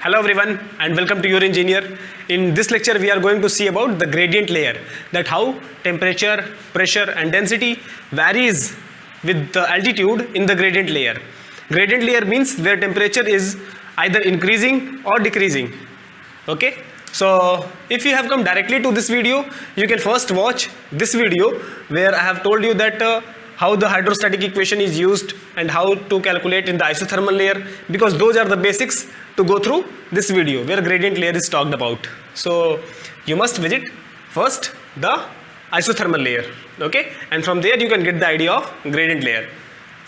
Hello everyone and welcome to your engineer. In this lecture we are going to see about the gradient layer, that how temperature, pressure and density varies with the altitude in the gradient layer. Gradient layer means where temperature is either increasing or decreasing. Okay, so if you have come directly to this video, you can first watch this video where I have told you that how the hydrostatic equation is used and how to calculate in the isothermal layer, because those are the basics to go through this video where gradient layer is talked about. So you must visit first the isothermal layer, okay, and from there you can get the idea of gradient layer.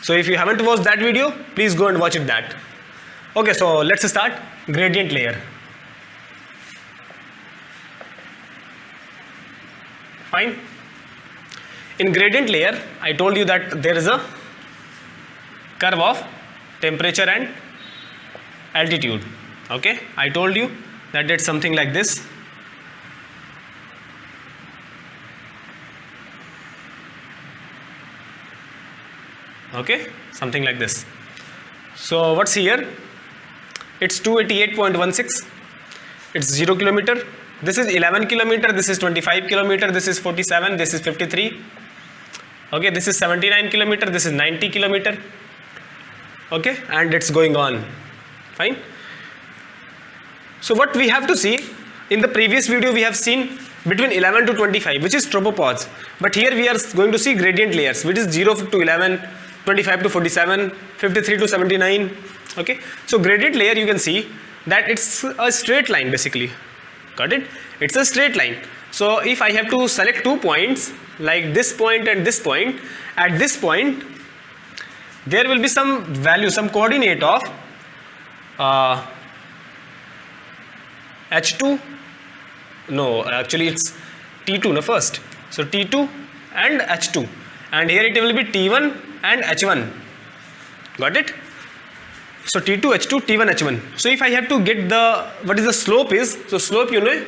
So if you haven't watched that video, please go and watch it that. Okay, so let's start gradient layer. Fine. In gradient layer, I told you that there is a curve of temperature and altitude. Okay, I told you that it's something like this. Okay, something like this. So what's here? It's 288.16. It's 0 kilometer. This is 11 kilometer. This is 25 kilometer. This is 47. This is 53. Okay, this is 79 kilometer. This is 90 kilometer. Okay, and it's going on. Fine. So what we have to see, in the previous video we have seen between 11 to 25, which is tropopause, but here we are going to see gradient layers, which is 0 to 11, 25 to 47, 53 to 79. Okay, so gradient layer, you can see that it's a straight line basically. Got it? It's a straight line. So if I have to select 2 points like this point and this point, at this point there will be some value, some coordinate of H2, no, actually it's T2 no first. So T2 and H2, and here it will be T1 and H1. Got it? So T2, H2, T1, H1. So if I have to get the, what is the slope is, so slope you know,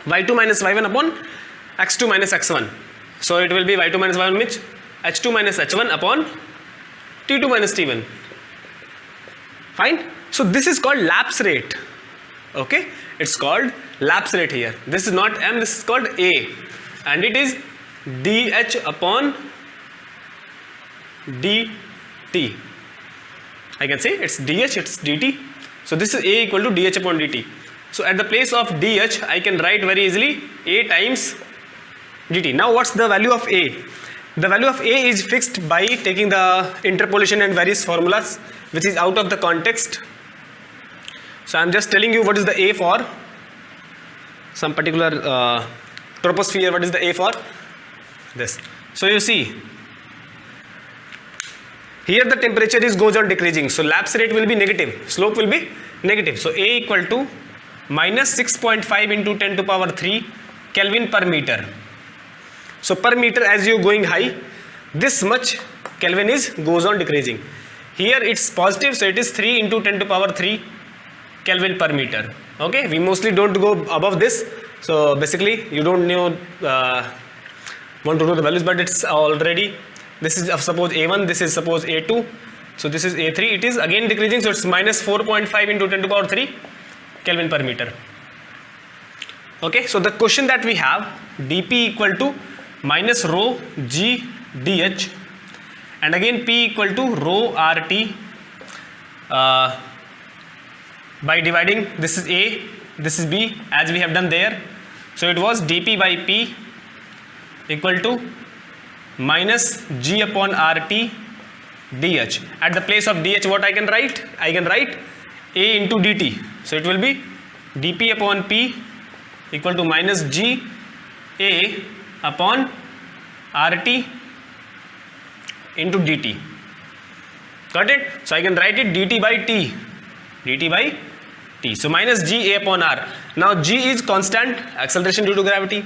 y2 minus y1 upon x2 minus x1. So it will be y2 minus y1 which h2 minus h1 upon t2 minus t1. Fine. So this is called lapse rate. Okay, it's called lapse rate here. This is not m, this is called a, and it is dh upon dt. I can say it's dh, it's dt. So this is a equal to dh upon dt. So at the place of dh, I can write very easily a times dt. Now what's the value of a? The value of a is fixed by taking the interpolation and various formulas, which is out of the context. So I am just telling you what is the a for some particular troposphere. What is the a for this? So you see here the temperature goes on decreasing, so lapse rate will be negative, slope will be negative. So a equal to minus 6.5 into 10 to power 3 Kelvin per meter. So per meter, as you going high, this much Kelvin goes on decreasing. Here it's positive, so it is 3 into 10 to power 3 Kelvin per meter. Okay, we mostly don't go above this. So basically you don't know want to know the values, but it's already, this is suppose A1, this is suppose A2, so this is A3, it is again decreasing, so it's minus 4.5 into 10 to power 3 Kelvin per meter. Okay, so the question that we have, dP equal to minus rho g dh, and again P equal to rho RT by dividing, this is A, this is B, as we have done there. So it was dP by P equal to minus g upon RT dh. At the place of dh, what I can write? I can write A into dt. So it will be dP upon P equal to minus g A upon RT into dt. Got it? So I can write it dt by t. dt by t. So minus g A upon r. Now g is constant, acceleration due to gravity.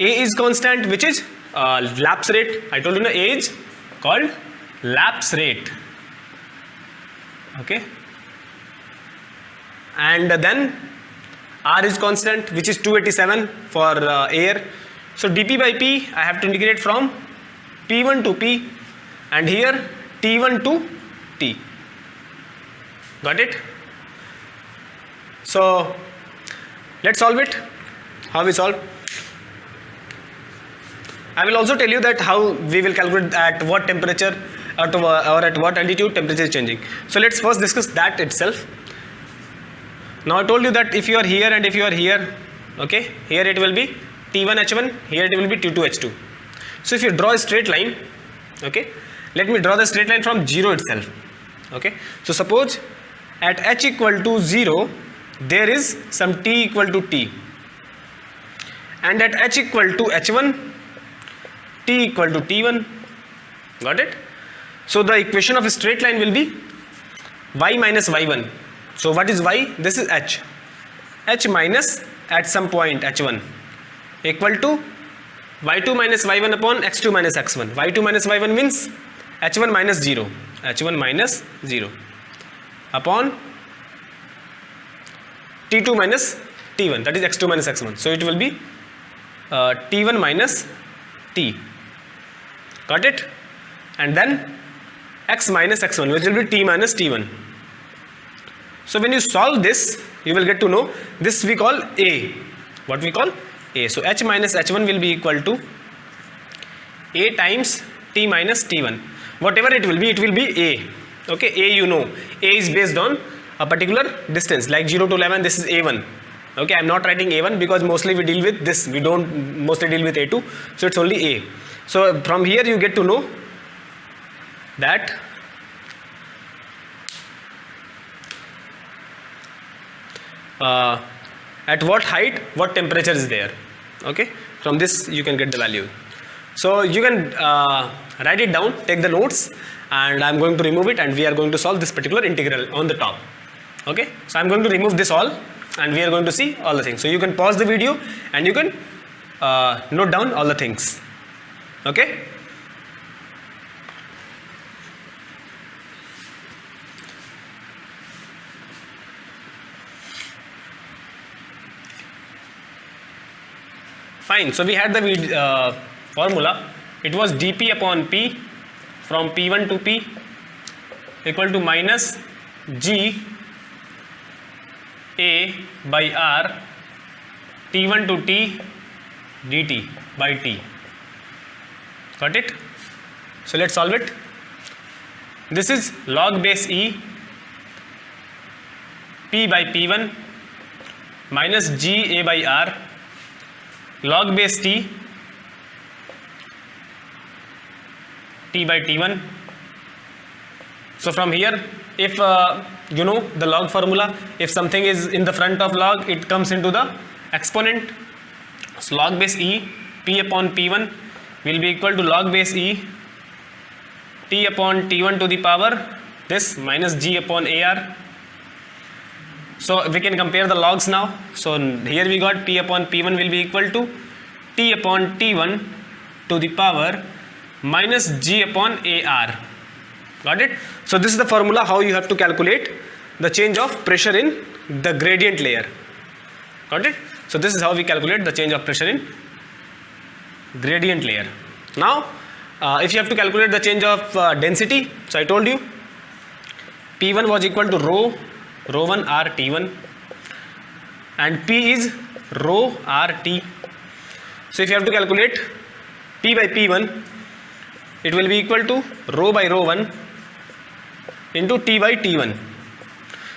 A is constant, which is lapse rate. I told you, A is called lapse rate. Okay, and then R is constant, which is 287 for air. So dP by P, I have to integrate from P1 to P, and here T1 to T. Got it? So let's solve it. How we solve? I will also tell you that how we will calculate at what temperature or at what altitude temperature is changing. So let's first discuss that itself. Now I told you that if you are here and if you are here, okay, here it will be T1 H1, here it will be T2 H2. So if you draw a straight line, okay, let me draw the straight line from 0 itself. Okay, so suppose at H equal to 0 there is some T equal to T, and at H equal to H1 T equal to T1. Got it? So the equation of a straight line will be y minus y1. So what is y? This is h. H minus at some point h1 equal to y2 minus y1 upon x2 minus x1. y2 minus y1 means h1 minus 0. h1 minus 0 upon t2 minus t1, that is x2 minus x1. So it will be t1 minus t. Got it? And then x minus x1, which will be t minus t1. So when you solve this, you will get to know this we call A. What we call A. So h minus h1 will be equal to A times t minus t1. Whatever it will be A. Okay, A you know. A is based on a particular distance, like 0 to 11, this is A1. Okay, I am not writing A1 because mostly we deal with this. We don't mostly deal with A2. So it's only A. So from here you get to know that at what height what temperature is there. Okay, from this you can get the value. So you can write it down, take the notes, and I am going to remove it, and we are going to solve this particular integral on the top. Okay, so I am going to remove this all, and we are going to see all the things. So you can pause the video and you can note down all the things. Okay. Fine. So we had the formula. It was dP upon P from P1 to P equal to minus G A by R T1 to T dt by T. Got it? So let's solve it. This is log base E P by P1 minus G A by R log base T T by T1. So from here, if you know the log formula, if something is in the front of log, it comes into the exponent. So log base E P upon P1 will be equal to log base E T upon T1 to the power this minus G upon AR. So we can compare the logs now. So here we got P upon P1 will be equal to T upon T1 to the power minus G upon AR. Got it? So this is the formula how you have to calculate the change of pressure in the gradient layer. Got it? So this is how we calculate the change of pressure in gradient layer. Now if you have to calculate the change of density, so I told you P1 was equal to rho 1 R T1 and P is rho R T. So if you have to calculate P by P1, it will be equal to rho by rho 1 into T by T1.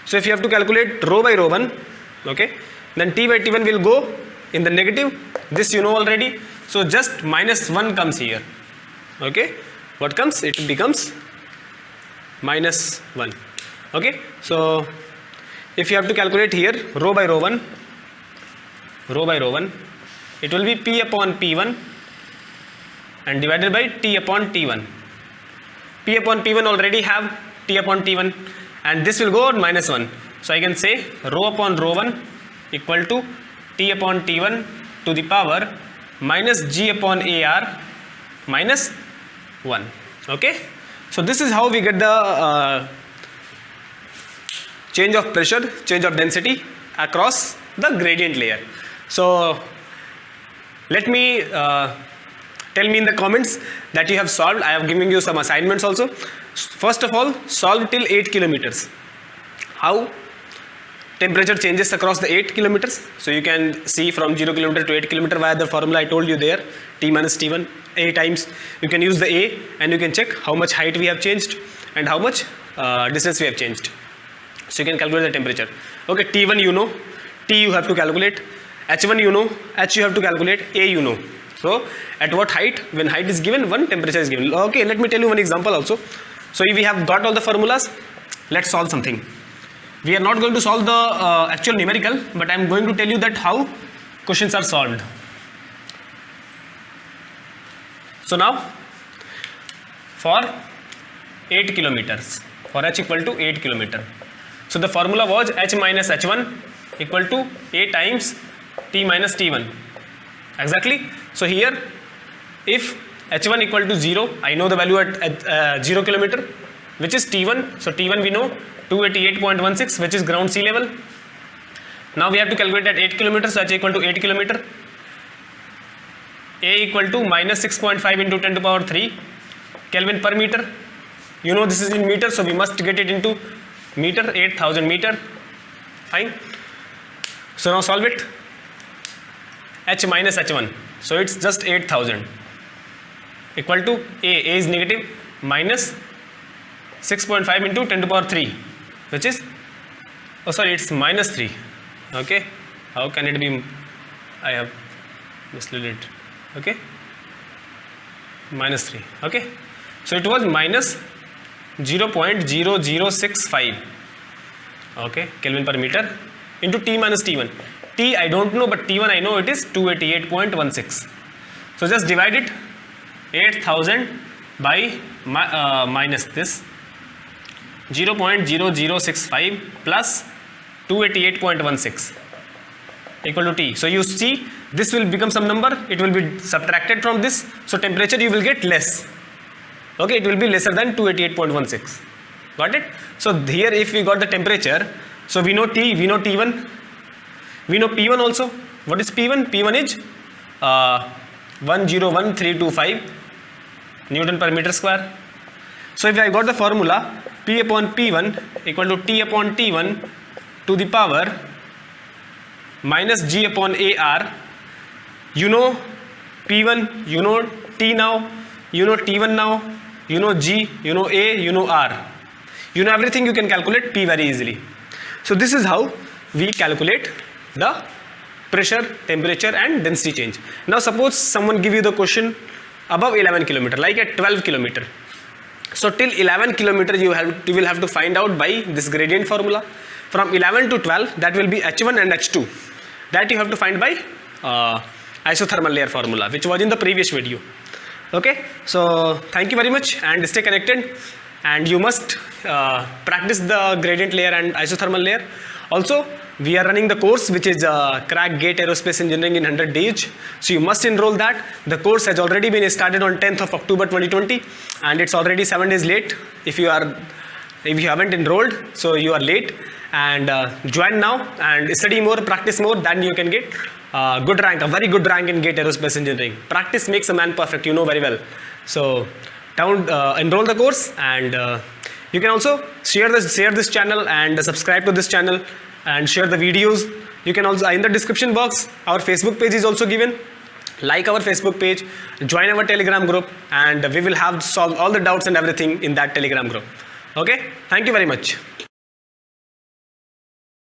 So if you have to calculate rho by rho 1, okay, then T by T1 will go in the negative. This you know already. So just minus 1 comes here. Okay, what comes? It becomes minus 1. Okay, so if you have to calculate here rho by rho 1, it will be P upon P1 and divided by T upon T1. P upon P1 already have T upon T1, and this will go on minus 1. So I can say rho upon rho 1 equal to T upon T1 to the power minus G upon AR minus 1. Okay, so this is how we get the change of pressure, change of density across the gradient layer. So let me tell me in the comments that you have solved. I have given you some assignments also. First of all, solve till 8 kilometers. How? temperature changes across the 8 kilometers. So you can see from 0 kilometer to 8 kilometer via the formula I told you there, T minus T1, A times. You can use the A and you can check how much height we have changed and how much distance we have changed. So you can calculate the temperature. Okay, T1 you know, T you have to calculate, H1 you know, H you have to calculate, A you know. So at what height, when height is given, one temperature is given. Okay, let me tell you one example also. So if we have got all the formulas, let's solve something. We are not going to solve the actual numerical, but I am going to tell you that how questions are solved. So now for 8 kilometers, for H equal to 8 kilometer. So the formula was H minus H1 equal to A times T minus T1. Exactly. So here if H1 equal to 0, I know the value at 0 kilometer, which is T1. So T1 we know 288.16, which is ground sea level. Now we have to calculate at 8 kilometers, so H equal to 8 kilometer. A equal to minus 6.5 into 10 to power 3 Kelvin per meter. You know this is in meter, so we must get it into meter, 8000 meter. Fine. So now solve it. H minus H1. So it's just 8000 equal to A is negative, minus 6.5 into 10 to power 3, which is, oh sorry, it's minus 3. Okay, how can it be? I have misled it. Okay, minus 3. Okay, so it was minus 0.0065. Okay, Kelvin per meter into T minus T1. T I don't know, but T1 I know it is 288.16. So just divide it, 8000 by minus this 0.0065 plus 288.16 equal to T. So you see this will become some number, it will be subtracted from this, so temperature you will get less. Okay, it will be lesser than 288.16. Got it? So here if we got the temperature, so we know T, we know T1, we know P1 also. What is P1? P1 is 101.325 Newton per meter square. So if I got the formula P upon P1 equal to T upon T1 to the power minus G upon AR, you know P1, you know T now, you know T1 now, you know G, you know A, you know R. You know everything, you can calculate P very easily. So this is how we calculate the pressure, temperature and density change. Now suppose someone give you the question above 11 kilometer, like at 12 kilometer. So till 11 kilometer you will have to find out by this gradient formula. From 11 to 12, that will be H1 and H2. That you have to find by isothermal layer formula, which was in the previous video. Okay, so thank you very much and stay connected, and you must practice the gradient layer and isothermal layer. Also we are running the course which is Crack GATE Aerospace Engineering in 100 days. So you must enroll that. The course has already been started on 10th of October 2020 and it's already 7 days late. If you haven't enrolled, so you are late, and join now and study more, practice more, then you can get good rank, a very good rank in GATE Aerospace Engineering. Practice makes a man perfect, you know very well. So enroll the course, and you can also share this channel and subscribe to this channel and share the videos. You can also, in the description box, our Facebook page is also given. Like our Facebook page, join our Telegram group, and we will have solved all the doubts and everything in that Telegram group. Okay, thank you very much.